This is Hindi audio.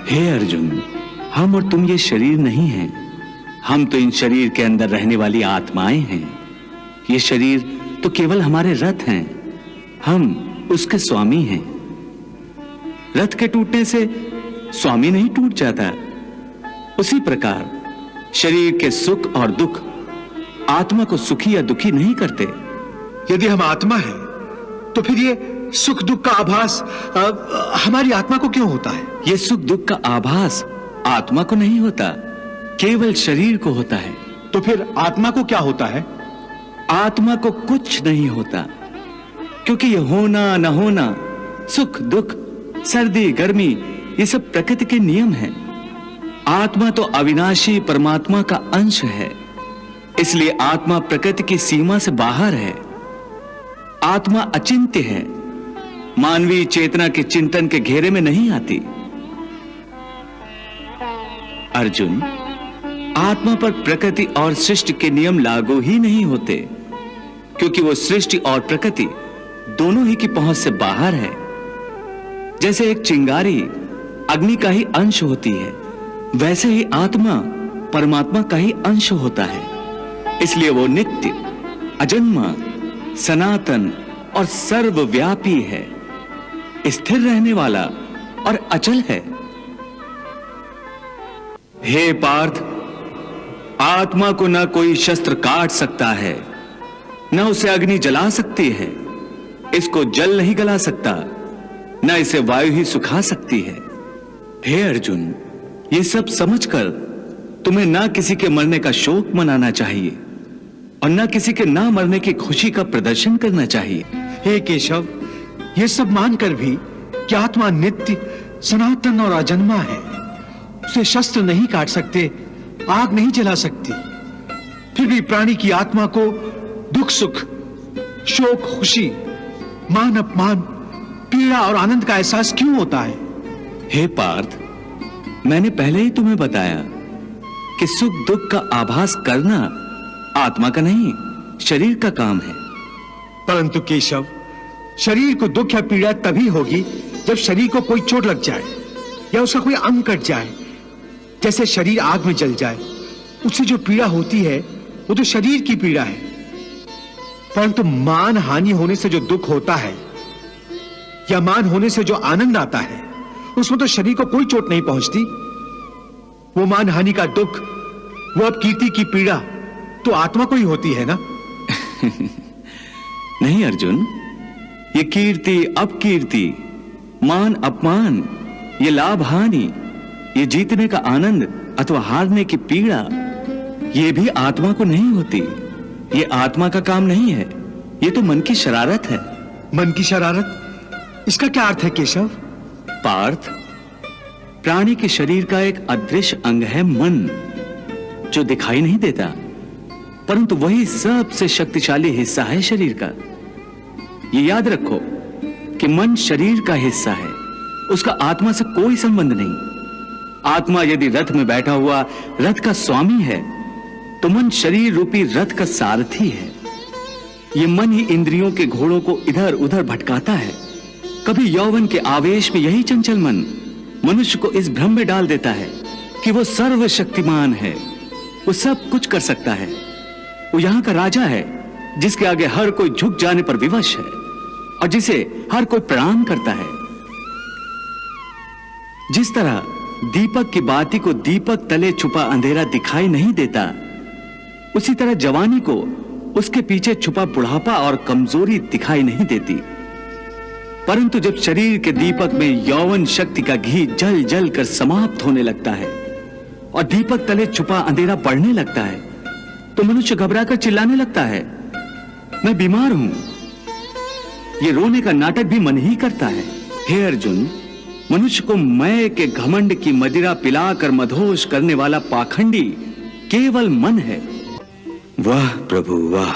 हे अर्जुन, हम और तुम ये शरीर नहीं हैं। हम तो इन शरीर के अंदर रहने वाली आत्माएं हैं। ये शरीर तो केवल हमारे रथ हैं। हम उसके स्वामी हैं। रथ के टूटने से स्वामी नहीं टूट जाता। उसी प्रकार शरीर के सुख और दुख आत्मा को सुखी या दुखी नहीं करते। यदि हम आत्मा हैं, तो फिर ये सुख दुख का आभास हमारी आत्मा को क्यों होता है? ये सुख दुख का आभास आत्मा को नहीं होता, केवल शरीर को होता है। तो फिर आत्मा को क्या होता है? आत्मा को कुछ नहीं होता, क्योंकि ये होना न होना, सुख दुख, सर्दी गर्मी, ये सब प्रकृति के नियम हैं। आत्मा तो अविनाशी परमात्मा का अंश है, इसलिए आत्मा प्रकृति की सीमा से बाहर है। आत्मा अचिंत्य है, मानवीय चेतना के चिंतन के घेरे में नहीं आती। अर्जुन, आत्मा पर प्रकृति और सृष्टि के नियम लागू ही नहीं होते, क्योंकि वो सृष्टि और प्रकृति दोनों ही की पहुंच से बाहर है। जैसे एक चिंगारी अग्नि का ही अंश होती है, वैसे ही आत्मा परमात्मा का ही अंश होता है। इसलिए वो नित्य, अजन्मा, सनातन और सर्वव्यापी है, स्थिर रहने वाला और अचल है। हे पार्थ, आत्मा को न कोई शस्त्र काट सकता है, न उसे अग्नि जला सकती है, इसको जल नहीं गला सकता, न इसे वायु ही सुखा सकती है। हे अर्जुन, ये सब समझकर तुम्हें ना किसी के मरने का शोक मनाना चाहिए और ना किसी के ना मरने की खुशी का प्रदर्शन करना चाहिए। हे केशव, ये सब मानकर भी कि आत्मा नित्य, सनातन और अजन्मा है, उसे शस्त्र नहीं काट सकते, आग नहीं जला सकती, फिर भी प्राणी की आत्मा को दुख सुख, शोक खुशी, मान अपमान, पीड़ा और आनंद का एहसास क्यों होता है? हे पार्थ, मैंने पहले ही तुम्हें बताया कि सुख दुख का आभास करना आत्मा का नहीं, शरीर का काम है। परंतु केशव, शरीर को दुख या पीड़ा तभी होगी जब शरीर को कोई चोट लग जाए या उसका कोई अंग कट जाए। जैसे शरीर आग में जल जाए, उससे जो पीड़ा होती है वो तो शरीर की पीड़ा है। परंतु मान हानि होने से जो दुख होता है या मान होने से जो आनंद आता है, उसमें तो शरीर को कोई चोट नहीं पहुंचती। वो मान हानि का दुख, वो अपकीर्ति की पीड़ा तो आत्मा को ही होती है ना? नहीं अर्जुन, ये कीर्ति अपकीर्ति, मान अपमान, ये लाभ हानि, ये जीतने का आनंद अथवा हारने की पीड़ा, ये भी आत्मा को नहीं होती। ये आत्मा का काम नहीं है, ये तो मन की शरारत है। मन की शरारत, इसका क्या अर्थ है केशव? पार्थ, प्राणी के शरीर का एक अदृश्य अंग है मन, जो दिखाई नहीं देता, परंतु वही सबसे शक्तिशाली हिस्सा है शरीर का। ये याद रखो कि मन शरीर का हिस्सा है, उसका आत्मा से कोई संबंध नहीं। आत्मा यदि रथ में बैठा हुआ रथ का स्वामी है, तो मन शरीर रूपी रथ का सारथी है। ये मन ही इंद्रियों के घोड़ों को इधर उधर भटकाता है। कभी यौवन के आवेश में यही चंचल मन मनुष्य को इस भ्रम में डाल देता है कि वो सर्वशक्तिमान है, वो सब कुछ कर सकता है, वो यहां का राजा है, जिसके आगे हर कोई झुक जाने पर विवश है और जिसे हर कोई प्रणाम करता है। जिस तरह दीपक की बाती को दीपक तले छुपा अंधेरा दिखाई नहीं देता, उसी तरह जवानी को उसके पीछे छुपा बुढ़ापा और कमजोरी दिखाई नहीं देती। परंतु जब शरीर के दीपक में यौवन शक्ति का घी जल जल कर समाप्त होने लगता है और दीपक तले छुपा अंधेरा बढ़ने लगता है, तो मनुष्य घबराकर चिल्लाने लगता है, मैं बीमार हूं। ये रोने का नाटक भी मन ही करता है। हे अर्जुन, मनुष्य को मैं के घमंड की मदिरा पिलाकर मदहोश करने वाला पाखंडी केवल मन है। वाह प्रभु वाह।